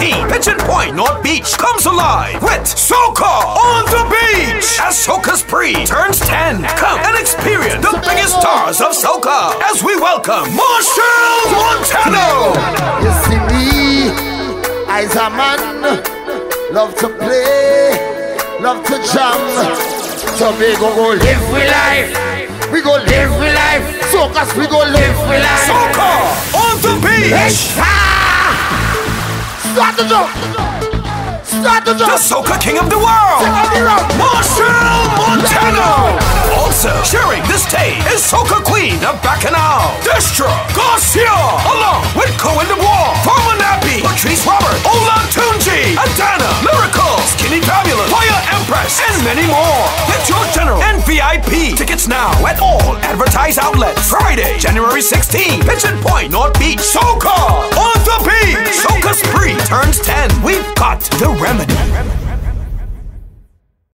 16, Pigeon Point, North Beach comes alive with Soca on the Beach. As Soca Spree turns 10, come and experience the biggest stars of Soca as we welcome Machel Montano. You see me, I's a man, love to play, love to jam. So we go live with life, we go live with life. Soca, we go live with life. Soca on the Beach. Start the jump. Start the jump. The Soca King of the world, Machel Montano. Also sharing the stage is Soca Queen of Bacchanal, Destra Garcia, along with Cohen de Bois, Former Nappy, Patrice Robert, Olatunji, Adana, Miracle, Skinny Fabulous, Fire Empress, and many more. Get your general and VIP tickets now at all advertised outlets. Friday, January 16, Pigeon Point, North Beach. Soca on the Beach. Soca Spree turns 10. We've got the remedy.